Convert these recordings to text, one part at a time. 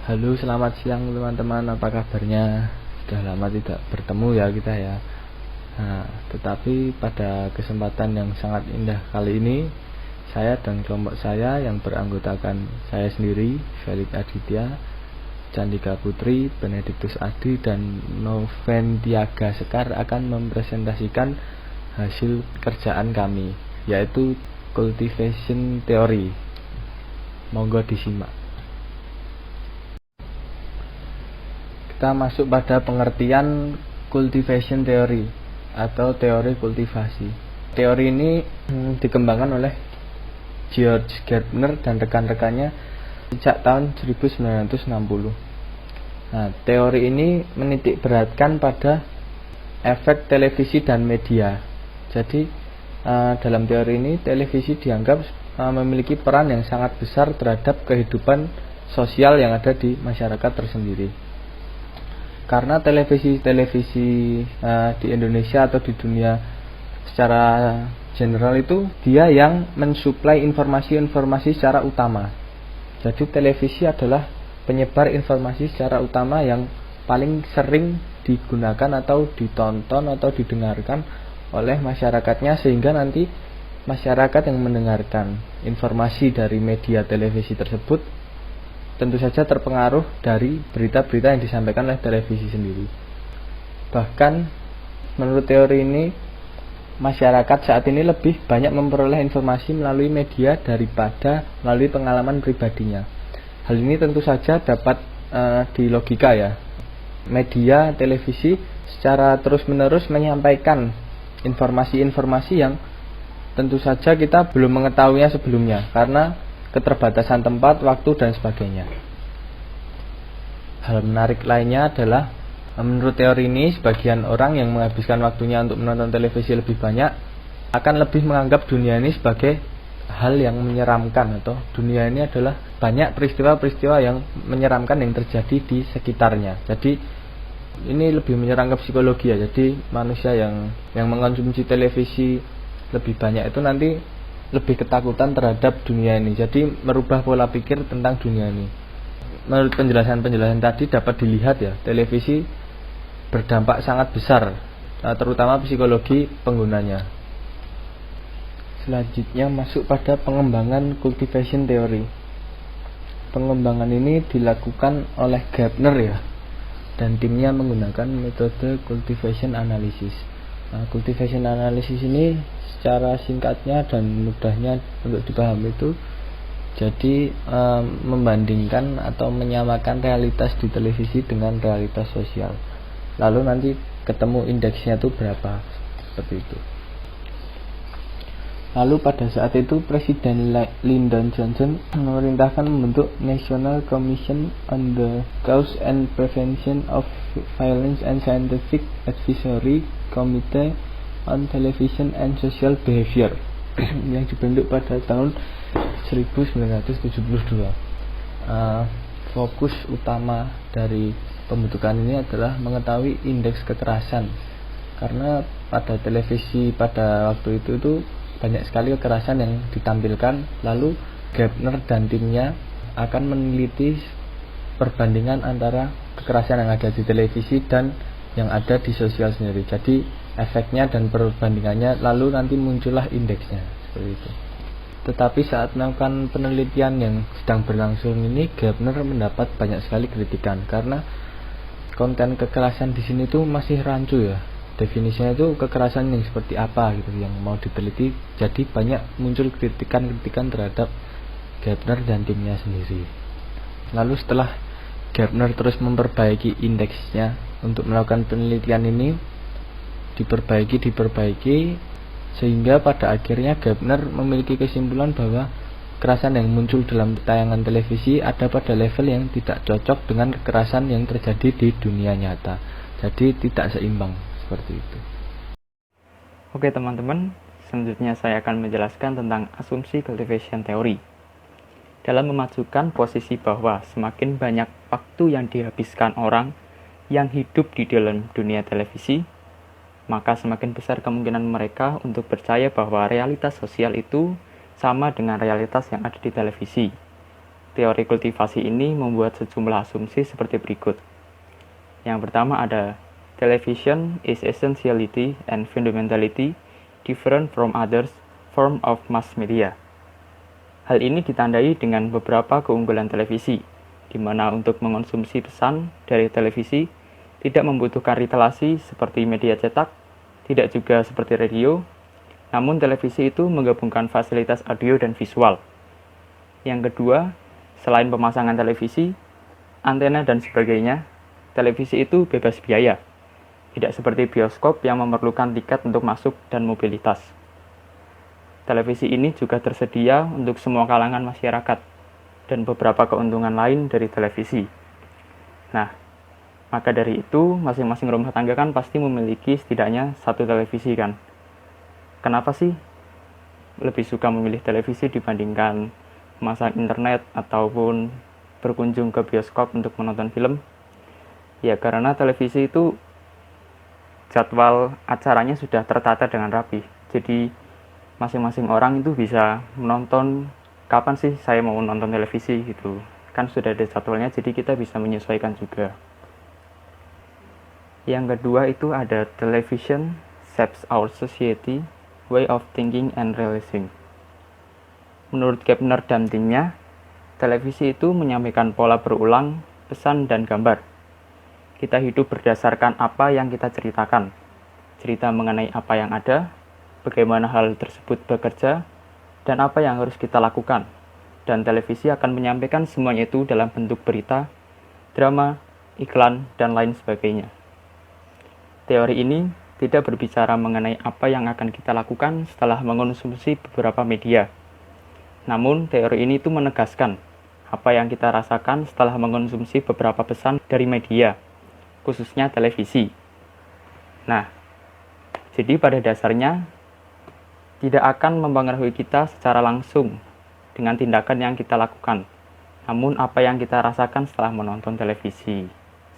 Halo, selamat siang teman-teman. Apa kabarnya? Sudah lama tidak bertemu ya kita ya. Nah, tetapi pada kesempatan yang sangat indah kali ini, saya dan kelompok saya yang beranggotakan saya sendiri, Felix Aditya, Candika Putri, Benediktus Adi, dan Noventiaga Sekar akan mempresentasikan hasil kerjaan kami, yaitu cultivation theory. Monggo disimak. Kita masuk pada pengertian cultivation theory atau teori kultivasi. Teori ini dikembangkan oleh George Gardner dan rekan-rekannya sejak tahun 1960. Nah, teori ini menitik beratkan pada efek televisi dan media. Jadi dalam teori ini televisi dianggap memiliki peran yang sangat besar terhadap kehidupan sosial yang ada di masyarakat tersendiri. Karena televisi di Indonesia atau di dunia secara general itu dia yang mensuplai informasi-informasi secara utama. Jadi televisi adalah penyebar informasi secara utama yang paling sering digunakan atau ditonton atau didengarkan oleh masyarakatnya, sehingga nanti masyarakat yang mendengarkan informasi dari media televisi tersebut tentu saja terpengaruh dari berita-berita yang disampaikan oleh televisi sendiri. Bahkan menurut teori ini, masyarakat saat ini lebih banyak memperoleh informasi melalui media daripada melalui pengalaman pribadinya. Hal ini tentu saja dapat dilogika ya. Media televisi secara terus-menerus menyampaikan informasi-informasi yang tentu saja kita belum mengetahuinya sebelumnya karena keterbatasan tempat, waktu, dan sebagainya. Hal menarik lainnya adalah menurut teori ini, sebagian orang yang menghabiskan waktunya untuk menonton televisi lebih banyak akan lebih menganggap dunia ini sebagai hal yang menyeramkan, atau dunia ini adalah banyak peristiwa-peristiwa yang menyeramkan yang terjadi di sekitarnya. Jadi ini lebih menyerang ke psikologi ya. Jadi manusia yang mengkonsumsi televisi lebih banyak itu nanti lebih ketakutan terhadap dunia ini. Jadi merubah pola pikir tentang dunia ini. Menurut penjelasan tadi dapat dilihat ya, televisi berdampak sangat besar, terutama psikologi penggunanya. Selanjutnya masuk pada pengembangan cultivation theory. Pengembangan ini dilakukan oleh Gardner ya, dan timnya menggunakan metode cultivation analysis. Cultivation analysis ini secara singkatnya dan mudahnya untuk dipahami itu jadi membandingkan atau menyamakan realitas di televisi dengan realitas sosial, lalu nanti ketemu indeksnya itu berapa, seperti itu. Lalu pada saat itu Presiden Lyndon Johnson memerintahkan membentuk National Commission on the Cause and Prevention of Violence and Scientific Advisory Committee on Television and Social Behavior yang dibentuk pada tahun 1972. Fokus utama dari pembentukan ini adalah mengetahui indeks kekerasan, karena pada televisi pada waktu itu banyak sekali kekerasan yang ditampilkan. Lalu Gardner dan timnya akan meneliti perbandingan antara kekerasan yang ada di televisi dan yang ada di sosial sendiri. Jadi efeknya dan perbandingannya, lalu nanti muncullah indeksnya, seperti itu. Tetapi saat melakukan penelitian yang sedang berlangsung ini, Gardner mendapat banyak sekali kritikan karena konten kekerasan di sini tuh masih rancu ya. Definisinya itu kekerasan yang seperti apa gitu yang mau diteliti. Jadi banyak muncul kritikan-kritikan terhadap Gardner dan timnya sendiri. Lalu setelah Gardner terus memperbaiki indeksnya untuk melakukan penelitian ini, diperbaiki sehingga pada akhirnya Gardner memiliki kesimpulan bahwa kekerasan yang muncul dalam tayangan televisi ada pada level yang tidak cocok dengan kekerasan yang terjadi di dunia nyata. Jadi tidak seimbang, seperti itu. Oke teman-teman, selanjutnya saya akan menjelaskan tentang asumsi cultivation theory. Dalam memajukan posisi bahwa semakin banyak waktu yang dihabiskan orang yang hidup di dalam dunia televisi, maka semakin besar kemungkinan mereka untuk percaya bahwa realitas sosial itu sama dengan realitas yang ada di televisi. teori kultivasi ini membuat sejumlah asumsi seperti berikut. Yang pertama ada television is essentiality and fundamentality different from others form of mass media. Hal ini ditandai dengan beberapa keunggulan televisi, di mana untuk mengonsumsi pesan dari televisi tidak membutuhkan ritelasi seperti media cetak, tidak juga seperti radio, namun televisi itu menggabungkan fasilitas audio dan visual. Yang kedua, selain pemasangan televisi, antena dan sebagainya, televisi itu bebas biaya. Tidak seperti bioskop yang memerlukan tiket untuk masuk dan mobilitas. Televisi ini juga tersedia untuk semua kalangan masyarakat dan beberapa keuntungan lain dari televisi. Nah, maka dari itu masing-masing rumah tangga kan pasti memiliki setidaknya satu televisi kan. Kenapa sih lebih suka memilih televisi dibandingkan memasang internet ataupun berkunjung ke bioskop untuk menonton film? Ya karena televisi itu jadwal acaranya sudah tertata dengan rapi. Jadi masing-masing orang itu bisa menonton kapan sih saya mau nonton televisi gitu. Kan sudah ada jadwalnya, jadi kita bisa menyesuaikan juga. Yang kedua itu ada television shapes our society, way of thinking and realizing. Menurut Gepner dan timnya, televisi itu menyampaikan pola berulang, pesan, dan gambar. Kita hidup berdasarkan apa yang kita ceritakan. Cerita mengenai apa yang ada, bagaimana hal tersebut bekerja, dan apa yang harus kita lakukan. Dan televisi akan menyampaikan semuanya itu dalam bentuk berita, drama, iklan, dan lain sebagainya. Teori ini tidak berbicara mengenai apa yang akan kita lakukan setelah mengonsumsi beberapa media. Namun, teori ini itu menegaskan apa yang kita rasakan setelah mengonsumsi beberapa pesan dari media, khususnya televisi. Nah, jadi pada dasarnya tidak akan mempengaruhi kita secara langsung dengan tindakan yang kita lakukan, namun apa yang kita rasakan setelah menonton televisi.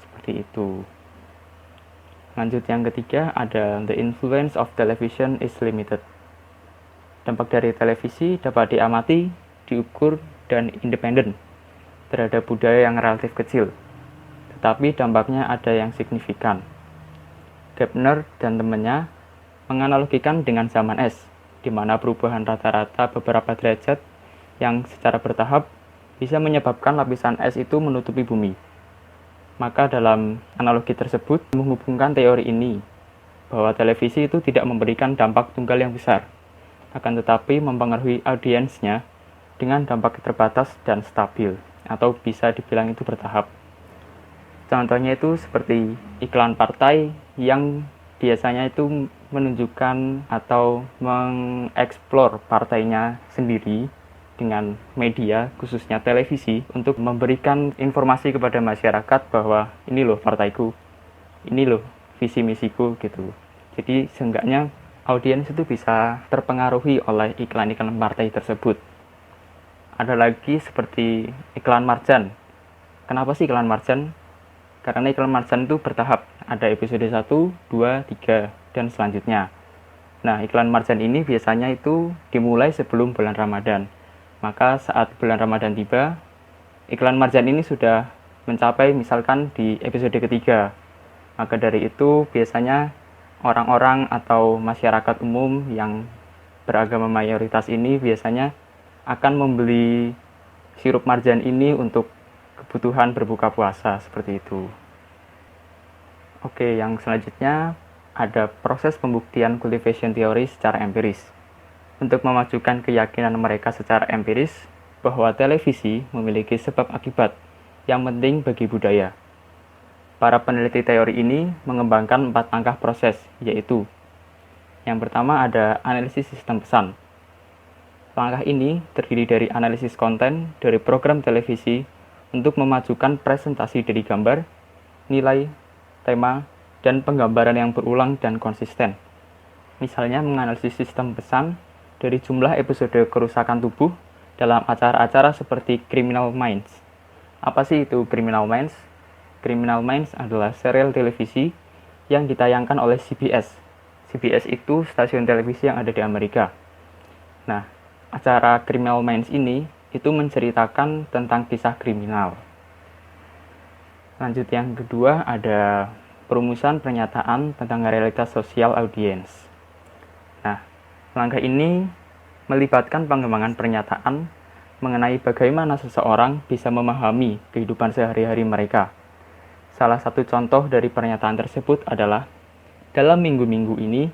Seperti itu. Lanjut yang ketiga ada the influence of television is limited. Dampak dari televisi dapat diamati, diukur, dan independen terhadap budaya yang relatif kecil. Tetapi dampaknya ada yang signifikan. Gepner dan temannya menganalogikan dengan zaman es, di mana perubahan rata-rata beberapa derajat yang secara bertahap bisa menyebabkan lapisan es itu menutupi bumi. Maka dalam analogi tersebut menghubungkan teori ini bahwa televisi itu tidak memberikan dampak tunggal yang besar, akan tetapi mempengaruhi audiensnya dengan dampak terbatas dan stabil, atau bisa dibilang itu bertahap. Contohnya itu seperti iklan partai yang biasanya itu menunjukkan atau mengeksplor partainya sendiri dengan media, khususnya televisi, untuk memberikan informasi kepada masyarakat bahwa ini loh partaiku, ini loh visi misiku gitu. Jadi seenggaknya audiens itu bisa terpengaruhi oleh iklan-iklan partai tersebut. Ada lagi seperti iklan marjan. Kenapa sih iklan marjan? Karena iklan marjan itu bertahap, ada episode 1, 2, 3, dan selanjutnya. Nah, iklan marjan ini biasanya itu dimulai sebelum bulan Ramadan. Maka saat bulan Ramadan tiba, iklan marjan ini sudah mencapai misalkan di episode ketiga. Maka dari itu biasanya orang-orang atau masyarakat umum yang beragama mayoritas ini biasanya akan membeli sirup marjan ini untuk kebutuhan berbuka puasa seperti itu. Oke, yang selanjutnya ada proses pembuktian cultivation theory secara empiris. Untuk memajukan keyakinan mereka secara empiris bahwa televisi memiliki sebab akibat yang penting bagi budaya. Para peneliti teori ini mengembangkan 4 langkah proses, yaitu yang pertama ada analisis sistem pesan. Langkah ini terdiri dari analisis konten dari program televisi untuk memajukan presentasi dari gambar, nilai, tema, dan penggambaran yang berulang dan konsisten. Misalnya menganalisis sistem pesan dari jumlah episode kerusakan tubuh dalam acara-acara seperti Criminal Minds. Apa sih itu Criminal Minds? Criminal Minds adalah serial televisi yang ditayangkan oleh CBS. CBS itu stasiun televisi yang ada di Amerika. Nah, acara Criminal Minds ini itu menceritakan tentang kisah kriminal. Lanjut yang kedua ada perumusan pernyataan tentang realitas sosial audiens. Nah, langkah ini melibatkan pengembangan pernyataan mengenai bagaimana seseorang bisa memahami kehidupan sehari-hari mereka. Salah satu contoh dari pernyataan tersebut adalah, dalam minggu-minggu ini,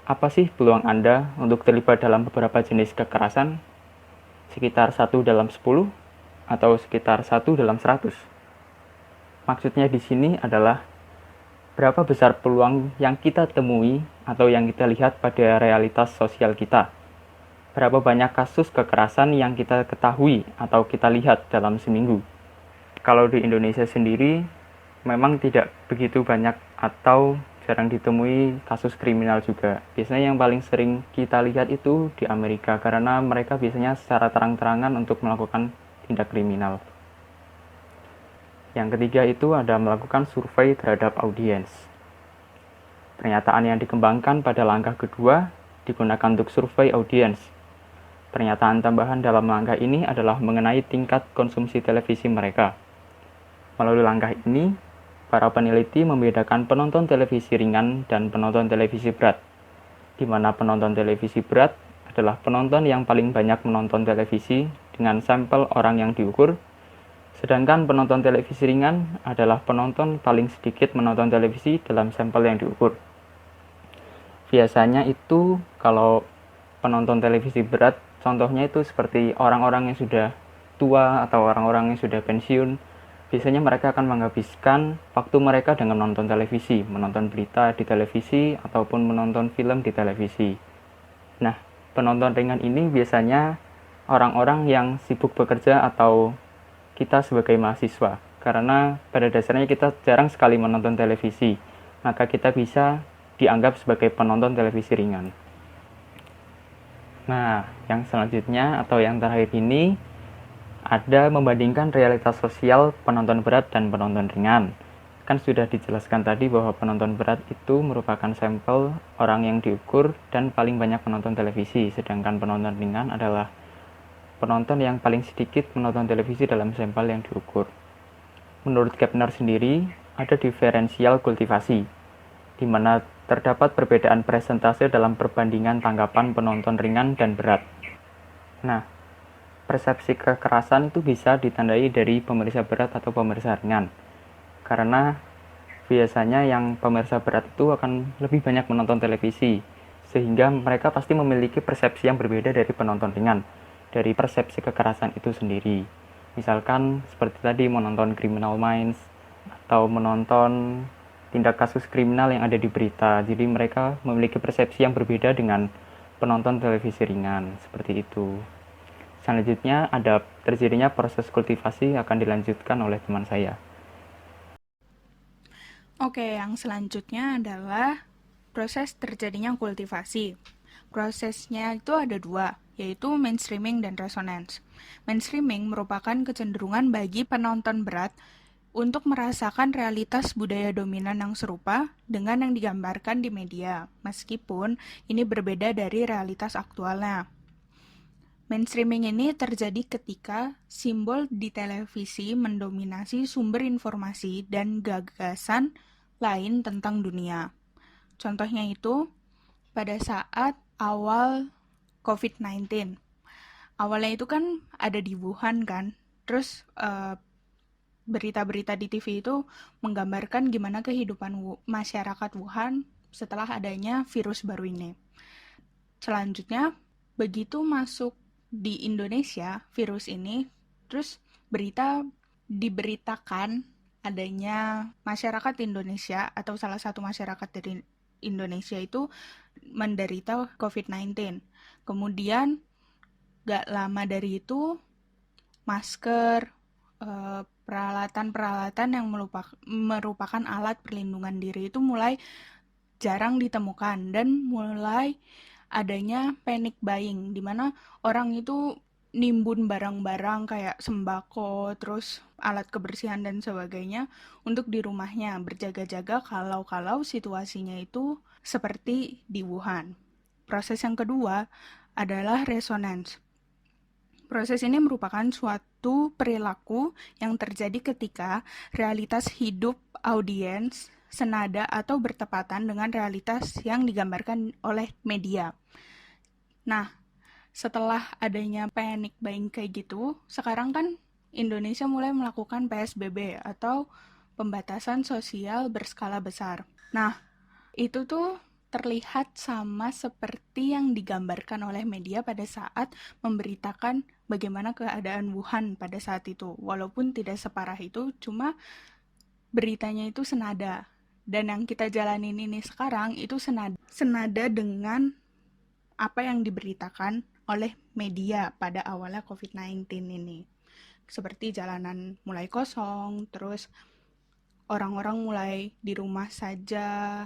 apa sih peluang Anda untuk terlibat dalam beberapa jenis kekerasan? Sekitar 1 dalam 10 atau sekitar 1 dalam 100? Maksudnya di sini adalah berapa besar peluang yang kita temui atau yang kita lihat pada realitas sosial kita. Berapa banyak kasus kekerasan yang kita ketahui atau kita lihat dalam seminggu. Kalau di Indonesia sendiri, memang tidak begitu banyak atau jarang ditemui kasus kriminal juga. Biasanya yang paling sering kita lihat itu di Amerika, karena mereka biasanya secara terang-terangan untuk melakukan tindak kriminal. Yang ketiga itu ada melakukan survei terhadap audiens. Pernyataan yang dikembangkan pada langkah kedua digunakan untuk survei audiens. Pernyataan tambahan dalam langkah ini adalah mengenai tingkat konsumsi televisi mereka. Melalui langkah ini, para peneliti membedakan penonton televisi ringan dan penonton televisi berat, di mana penonton televisi berat adalah penonton yang paling banyak menonton televisi dengan sampel orang yang diukur, sedangkan penonton televisi ringan adalah penonton paling sedikit menonton televisi dalam sampel yang diukur. Biasanya itu kalau penonton televisi berat, contohnya itu seperti orang-orang yang sudah tua atau orang-orang yang sudah pensiun. Biasanya mereka akan menghabiskan waktu mereka dengan menonton televisi, menonton berita di televisi, ataupun menonton film di televisi. Nah, penonton ringan ini biasanya orang-orang yang sibuk bekerja atau kita sebagai mahasiswa, karena pada dasarnya kita jarang sekali menonton televisi, maka kita bisa dianggap sebagai penonton televisi ringan. Nah, yang selanjutnya atau yang terakhir ini ada membandingkan realitas sosial penonton berat dan penonton ringan. Kan sudah dijelaskan tadi bahwa penonton berat itu merupakan sampel orang yang diukur dan paling banyak menonton televisi, sedangkan penonton ringan adalah penonton yang paling sedikit menonton televisi dalam sampel yang diukur. Menurut Gepner sendiri, ada diferensial kultivasi, di mana terdapat perbedaan persentase dalam perbandingan tanggapan penonton ringan dan berat. Nah, persepsi kekerasan itu bisa ditandai dari pemirsa berat atau pemirsa ringan. Karena biasanya yang pemirsa berat itu akan lebih banyak menonton televisi, sehingga mereka pasti memiliki persepsi yang berbeda dari penonton ringan, dari persepsi kekerasan itu sendiri. Misalkan seperti tadi menonton Criminal Minds, atau menonton tindak kasus kriminal yang ada di berita. Jadi mereka memiliki persepsi yang berbeda dengan penonton televisi ringan, seperti itu. Selanjutnya ada terjadinya proses kultivasi akan dilanjutkan oleh teman saya. Oke, yang selanjutnya adalah proses terjadinya kultivasi. Prosesnya itu ada dua, yaitu mainstreaming dan resonance. Mainstreaming merupakan kecenderungan bagi penonton berat untuk merasakan realitas budaya dominan yang serupa dengan yang digambarkan di media, meskipun ini berbeda dari realitas aktualnya. Mainstreaming ini terjadi ketika simbol di televisi mendominasi sumber informasi dan gagasan lain tentang dunia. Contohnya itu, pada saat awal COVID-19. Awalnya itu kan ada di Wuhan kan, terus berita-berita di TV itu menggambarkan gimana kehidupan masyarakat Wuhan setelah adanya virus baru ini. Selanjutnya, begitu masuk di Indonesia virus ini, terus berita diberitakan adanya masyarakat Indonesia atau salah satu masyarakat dari Indonesia itu menderita COVID-19. Kemudian gak lama dari itu masker, peralatan-peralatan yang merupakan alat perlindungan diri itu mulai jarang ditemukan dan mulai adanya panic buying, di mana orang itu nimbun barang-barang kayak sembako, terus alat kebersihan dan sebagainya untuk di rumahnya, berjaga-jaga kalau situasinya itu seperti di Wuhan. Proses yang kedua adalah resonance. Proses ini merupakan suatu perilaku yang terjadi ketika realitas hidup audiens senada atau bertepatan dengan realitas yang digambarkan oleh media. Nah, setelah adanya panic buying kayak gitu, sekarang kan Indonesia mulai melakukan PSBB atau pembatasan sosial berskala besar. Nah, itu tuh terlihat sama seperti yang digambarkan oleh media pada saat memberitakan bagaimana keadaan Wuhan pada saat itu. Walaupun tidak separah itu, cuma beritanya itu senada. Dan yang kita jalanin ini sekarang itu senada dengan apa yang diberitakan oleh media pada awalnya COVID-19 ini. Seperti jalanan mulai kosong, terus orang-orang mulai di rumah saja,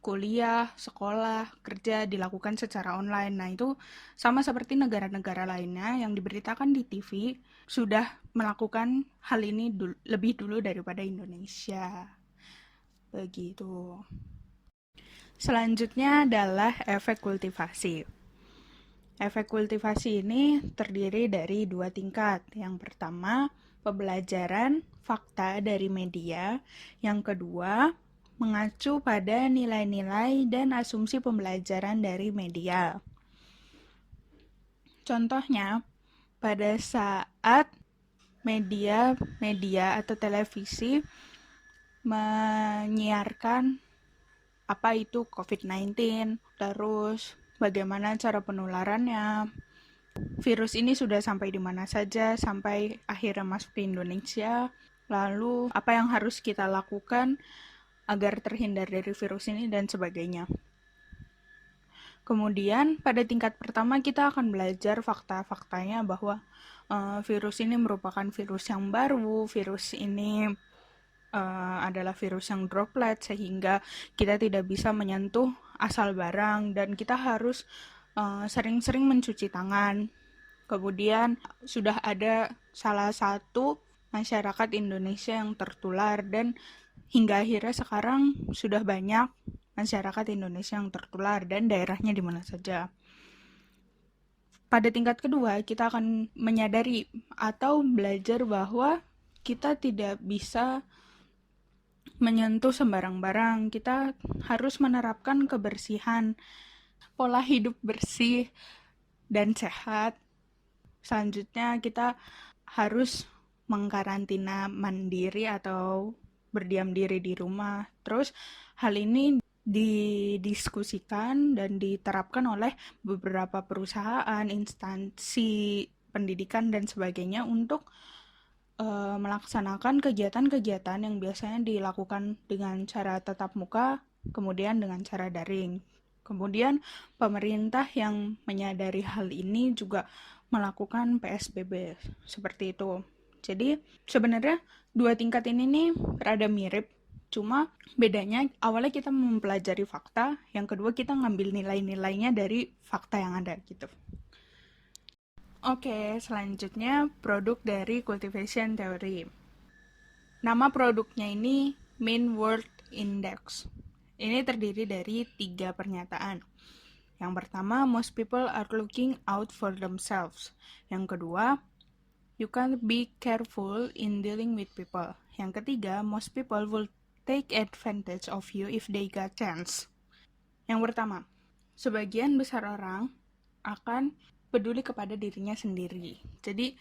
kuliah, sekolah, kerja dilakukan secara online. Nah, itu sama seperti negara-negara lainnya yang diberitakan di TV sudah melakukan hal ini lebih dulu daripada Indonesia. Begitu. Selanjutnya adalah efek kultivasi. Efek kultivasi ini terdiri dari 2 tingkat. Yang pertama, pembelajaran fakta dari media. Yang kedua, mengacu pada nilai-nilai dan asumsi pembelajaran dari media. Contohnya, pada saat media atau televisi menyiarkan apa itu COVID-19, terus bagaimana cara penularannya, virus ini sudah sampai di mana saja sampai akhirnya masuk ke Indonesia, lalu apa yang harus kita lakukan agar terhindar dari virus ini dan sebagainya. Kemudian pada tingkat pertama kita akan belajar fakta-faktanya bahwa virus ini merupakan virus yang baru, virus ini adalah virus yang droplet sehingga kita tidak bisa menyentuh asal barang dan kita harus sering-sering mencuci tangan. Kemudian sudah ada salah satu masyarakat Indonesia yang tertular dan hingga akhirnya sekarang sudah banyak masyarakat Indonesia yang tertular dan daerahnya di mana saja. Pada tingkat kedua kita akan menyadari atau belajar bahwa kita tidak bisa menyentuh sembarang barang. Kita harus menerapkan kebersihan, pola hidup bersih dan sehat. Selanjutnya kita harus mengkarantina mandiri atau berdiam diri di rumah. Terus hal ini didiskusikan dan diterapkan oleh beberapa perusahaan, instansi pendidikan dan sebagainya untuk melaksanakan kegiatan-kegiatan yang biasanya dilakukan dengan cara tatap muka, kemudian dengan cara daring. Kemudian pemerintah yang menyadari hal ini juga melakukan PSBB seperti itu. Jadi sebenarnya 2 tingkat ini nih rada mirip, cuma bedanya awalnya kita mempelajari fakta, yang kedua kita ngambil nilai-nilainya dari fakta yang ada gitu. Oke, selanjutnya produk dari cultivation theory. Nama produknya ini Mean World Index. Ini terdiri dari 3 pernyataan. Yang pertama, most people are looking out for themselves. Yang kedua, you can't be careful in dealing with people. Yang ketiga, most people will take advantage of you if they got chance. Yang pertama, sebagian besar orang akan peduli kepada dirinya sendiri. Jadi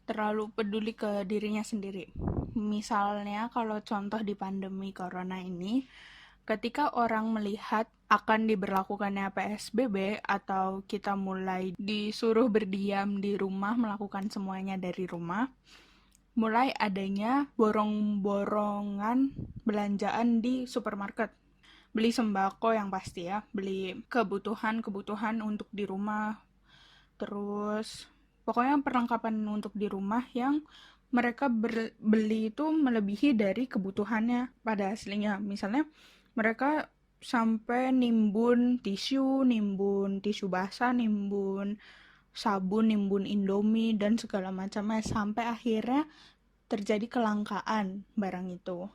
terlalu peduli ke dirinya sendiri. Misalnya kalau contoh di pandemi corona ini, ketika orang melihat akan diberlakukannya PSBB atau kita mulai disuruh berdiam di rumah, melakukan semuanya dari rumah, mulai adanya borong-borongan belanjaan di supermarket. Beli sembako yang pasti ya, beli kebutuhan untuk di rumah, terus pokoknya perlengkapan untuk di rumah yang mereka beli itu melebihi dari kebutuhannya pada aslinya. Misalnya mereka sampai nimbun tisu basah, nimbun sabun, nimbun Indomie dan segala macamnya sampai akhirnya terjadi kelangkaan barang itu.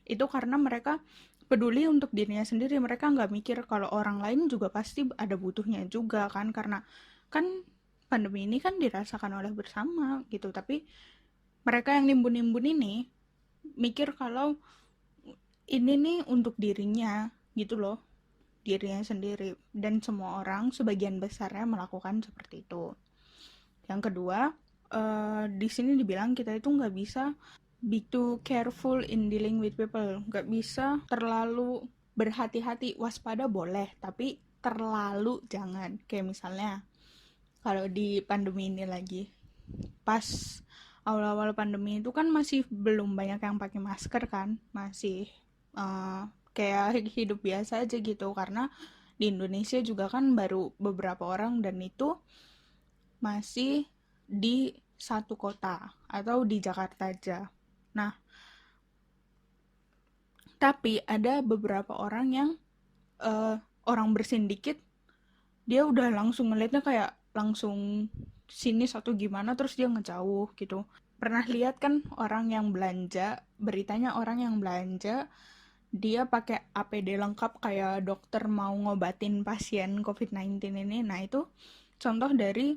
Itu karena mereka peduli untuk dirinya sendiri, mereka nggak mikir kalau orang lain juga pasti ada butuhnya juga kan, karena kan pandemi ini kan dirasakan oleh bersama gitu, tapi mereka yang nimbun-nimbun ini mikir kalau ini nih untuk dirinya gitu loh, dirinya sendiri, dan semua orang sebagian besarnya melakukan seperti itu. Yang kedua, di sini dibilang kita itu nggak bisa be too careful in dealing with people, nggak bisa terlalu berhati-hati. Waspada boleh, tapi terlalu jangan. Kayak misalnya kalau di pandemi ini lagi, pas awal-awal pandemi itu kan masih belum banyak yang pakai masker kan, masih kayak hidup biasa aja gitu, karena di Indonesia juga kan baru beberapa orang, dan itu masih di satu kota atau di Jakarta aja. Nah, tapi ada beberapa orang yang orang bersin dikit, dia udah langsung ngeliatnya kayak langsung sinis atau gimana, terus dia ngejauh gitu. Pernah lihat kan orang yang belanja, beritanya orang yang belanja dia pakai APD lengkap kayak dokter mau ngobatin pasien COVID-19 ini. Nah, itu contoh dari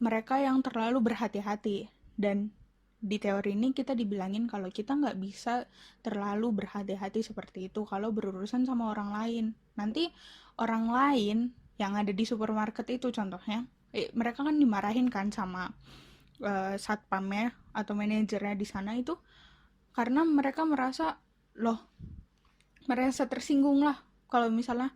mereka yang terlalu berhati-hati. Dan di teori ini kita dibilangin kalau kita nggak bisa terlalu berhati-hati seperti itu kalau berurusan sama orang lain. Nanti orang lain yang ada di supermarket itu contohnya, mereka kan dimarahin kan sama satpamnya atau manajernya di sana itu, karena mereka merasa tersinggung lah kalau misalnya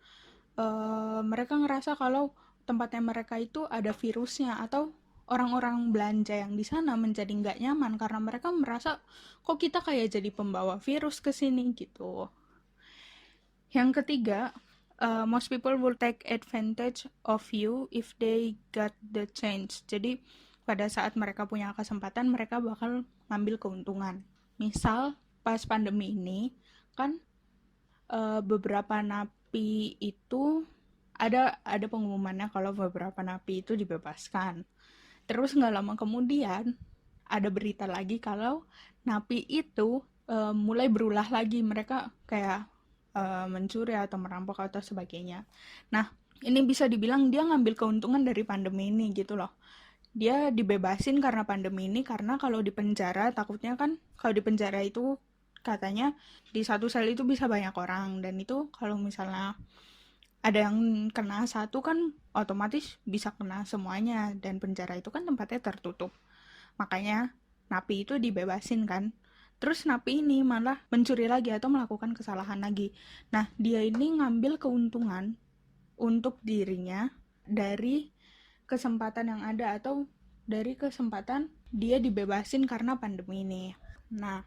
mereka ngerasa kalau tempatnya mereka itu ada virusnya, atau orang-orang belanja yang di sana menjadi nggak nyaman karena mereka merasa kok kita kayak jadi pembawa virus ke sini gitu. Yang ketiga, most people will take advantage of you if they got the chance. Jadi pada saat mereka punya kesempatan, mereka bakal ngambil keuntungan. Misal pas pandemi ini kan beberapa napi itu ada pengumumannya kalau beberapa napi itu dibebaskan. Terus nggak lama kemudian ada berita lagi kalau napi itu mulai berulah lagi, mereka kayak mencuri atau merampok atau sebagainya. Nah, ini bisa dibilang dia ngambil keuntungan dari pandemi ini gitu loh. Dia dibebasin karena pandemi ini, karena kalau di penjara takutnya kan, kalau di penjara itu katanya di satu sel itu bisa banyak orang, dan itu kalau misalnya ada yang kena satu kan otomatis bisa kena semuanya, dan penjara itu kan tempatnya tertutup. Makanya napi itu dibebasin kan. Terus napi ini malah mencuri lagi atau melakukan kesalahan lagi. Nah, dia ini ngambil keuntungan untuk dirinya dari kesempatan yang ada, atau dari kesempatan dia dibebasin karena pandemi ini. Nah,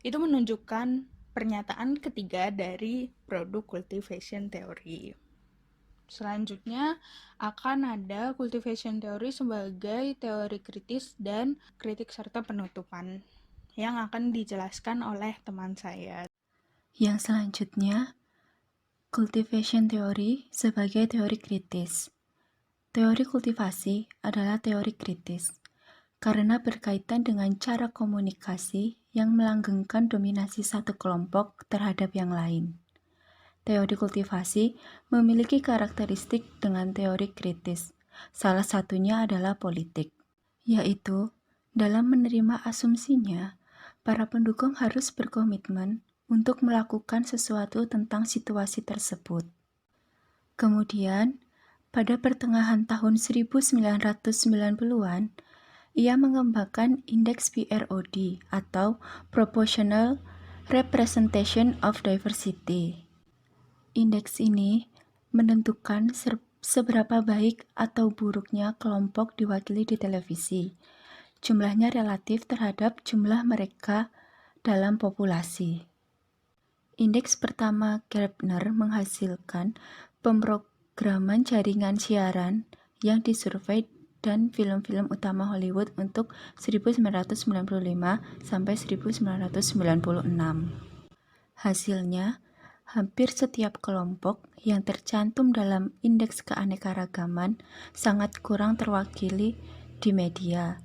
itu menunjukkan pernyataan ketiga dari produk cultivation theory. Selanjutnya akan ada cultivation theory sebagai teori kritis dan kritik serta penutupan yang akan dijelaskan oleh teman saya. Yang selanjutnya, cultivation theory sebagai teori kritis. Teori kultivasi adalah teori kritis karena berkaitan dengan cara komunikasi yang melanggengkan dominasi satu kelompok terhadap yang lain. Teori kultivasi memiliki karakteristik dengan teori kritis. Salah satunya adalah politik, yaitu dalam menerima asumsinya, para pendukung harus berkomitmen untuk melakukan sesuatu tentang situasi tersebut. Kemudian, pada pertengahan tahun 1990-an, ia mengembangkan indeks PROD atau Proportional Representation of Diversity. Indeks ini menentukan seberapa baik atau buruknya kelompok diwakili di televisi. Jumlahnya relatif terhadap jumlah mereka dalam populasi. Indeks pertama Gerbner menghasilkan pemrograman jaringan siaran yang disurvei dan film-film utama Hollywood untuk 1995 sampai 1996. Hasilnya, hampir setiap kelompok yang tercantum dalam indeks keanekaragaman sangat kurang terwakili di media.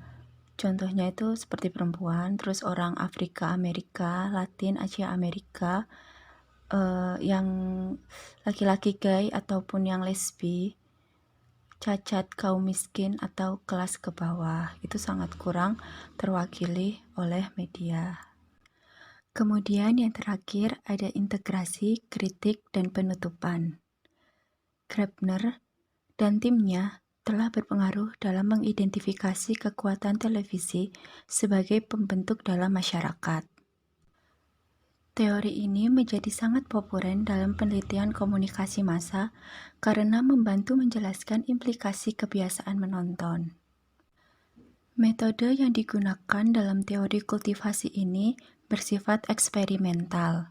Contohnya itu seperti perempuan, terus orang Afrika, Amerika, Latin, Asia, Amerika, yang laki-laki gay ataupun yang lesbi. cacat kaum miskin atau kelas ke bawah. Itu sangat kurang terwakili oleh media. Kemudian yang terakhir ada integrasi, kritik, dan penutupan. Graebner dan timnya telah berpengaruh dalam mengidentifikasi kekuatan televisi sebagai pembentuk dalam masyarakat. Teori ini menjadi sangat populer dalam penelitian komunikasi massa karena membantu menjelaskan implikasi kebiasaan menonton. Metode yang digunakan dalam teori kultivasi ini bersifat eksperimental.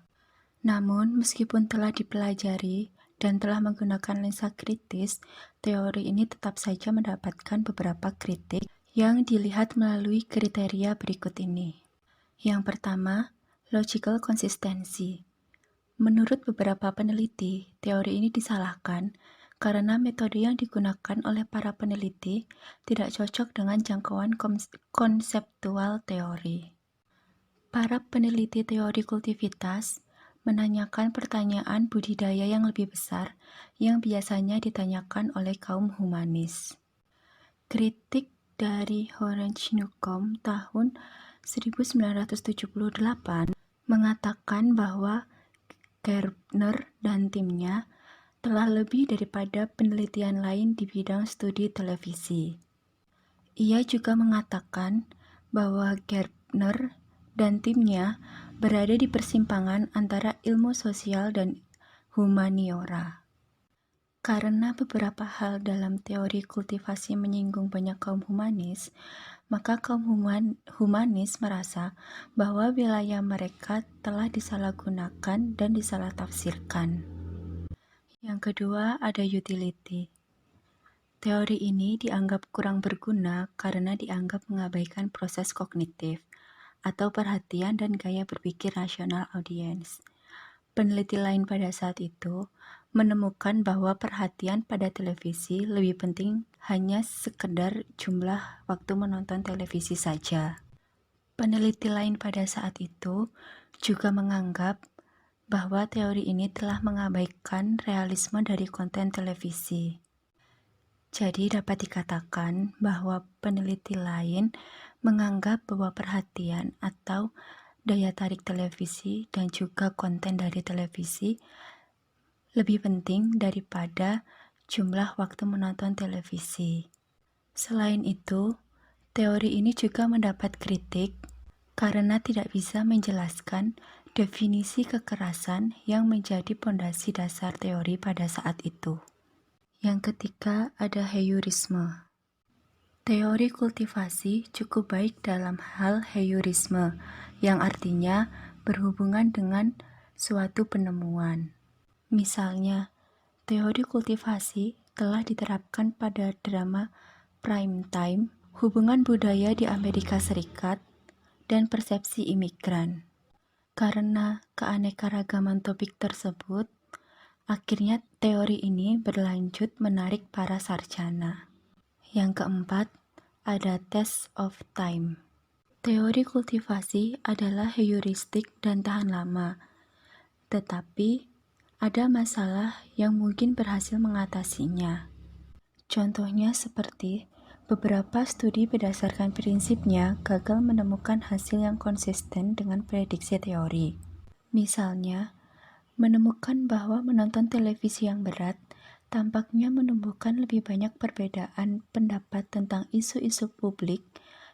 Namun, meskipun telah dipelajari dan telah menggunakan lensa kritis, teori ini tetap saja mendapatkan beberapa kritik yang dilihat melalui kriteria berikut ini. Yang pertama, logical consistency. Menurut beberapa peneliti, teori ini disalahkan karena metode yang digunakan oleh para peneliti tidak cocok dengan jangkauan konseptual teori. Para peneliti teori kultivitas menanyakan pertanyaan budidaya yang lebih besar yang biasanya ditanyakan oleh kaum humanis. Kritik dari Horace Newcomb tahun 1978 mengatakan bahwa Graebner dan timnya telah lebih daripada penelitian lain di bidang studi televisi. Ia juga mengatakan bahwa Graebner dan timnya berada di persimpangan antara ilmu sosial dan humaniora. Karena beberapa hal dalam teori kultivasi menyinggung banyak kaum humanis, maka kaum humanis merasa bahwa wilayah mereka telah disalahgunakan dan disalah-tafsirkan. Yang kedua ada utility. Teori ini dianggap kurang berguna karena dianggap mengabaikan proses kognitif atau perhatian dan gaya berpikir rasional audiens. Peneliti lain pada saat itu menemukan bahwa perhatian pada televisi lebih penting hanya sekedar jumlah waktu menonton televisi saja. Peneliti lain pada saat itu juga menganggap bahwa teori ini telah mengabaikan realisme dari konten televisi. Jadi dapat dikatakan bahwa peneliti lain menganggap bahwa perhatian atau daya tarik televisi dan juga konten dari televisi lebih penting daripada jumlah waktu menonton televisi. Selain itu, teori ini juga mendapat kritik karena tidak bisa menjelaskan definisi kekerasan yang menjadi pondasi dasar teori pada saat itu. Yang ketiga ada heurisme. Teori kultivasi cukup baik dalam hal heurisme, yang artinya berhubungan dengan suatu penemuan. Misalnya, teori kultivasi telah diterapkan pada drama prime time, hubungan budaya di Amerika Serikat, dan persepsi imigran. Karena keanekaragaman topik tersebut, akhirnya teori ini berlanjut menarik para sarjana. Yang keempat, ada test of time. Teori kultivasi adalah heuristik dan tahan lama, tetapi ada masalah yang mungkin berhasil mengatasinya. Contohnya seperti beberapa studi berdasarkan prinsipnya gagal menemukan hasil yang konsisten dengan prediksi teori. Misalnya, menemukan bahwa menonton televisi yang berat tampaknya menumbuhkan lebih banyak perbedaan pendapat tentang isu-isu publik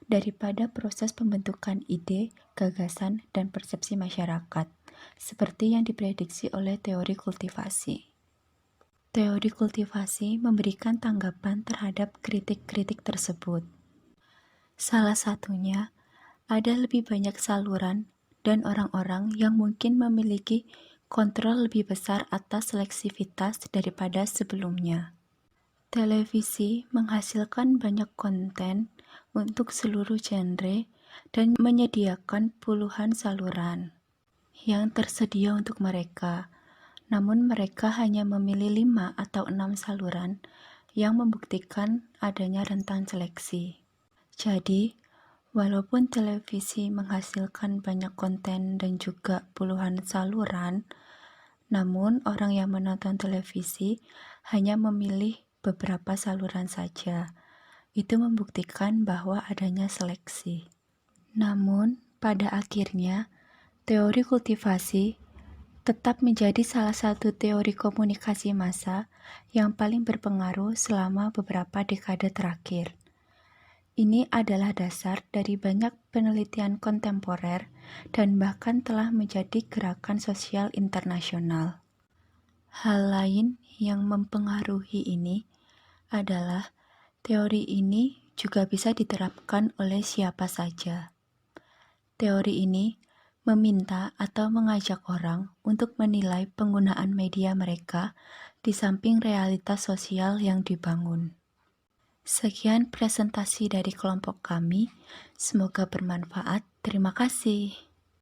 daripada proses pembentukan ide, gagasan, dan persepsi masyarakat, seperti yang diprediksi oleh teori kultivasi. Teori kultivasi memberikan tanggapan terhadap kritik-kritik tersebut. Salah satunya, ada lebih banyak saluran dan orang-orang yang mungkin memiliki kontrol lebih besar atas seleksivitas daripada sebelumnya. Televisi menghasilkan banyak konten untuk seluruh genre dan menyediakan puluhan saluran yang tersedia untuk mereka. Namun mereka hanya memilih 5 atau 6 saluran yang membuktikan adanya rentan seleksi. Jadi, walaupun televisi menghasilkan banyak konten dan juga puluhan saluran, namun orang yang menonton televisi hanya memilih beberapa saluran saja. Itu membuktikan bahwa adanya seleksi. Namun, pada akhirnya, teori kultivasi tetap menjadi salah satu teori komunikasi massa yang paling berpengaruh selama beberapa dekade terakhir. Ini adalah dasar dari banyak penelitian kontemporer dan bahkan telah menjadi gerakan sosial internasional. Hal lain yang mempengaruhi ini adalah teori ini juga bisa diterapkan oleh siapa saja. Teori ini meminta atau mengajak orang untuk menilai penggunaan media mereka di samping realitas sosial yang dibangun. Sekian presentasi dari kelompok kami, semoga bermanfaat. Terima kasih.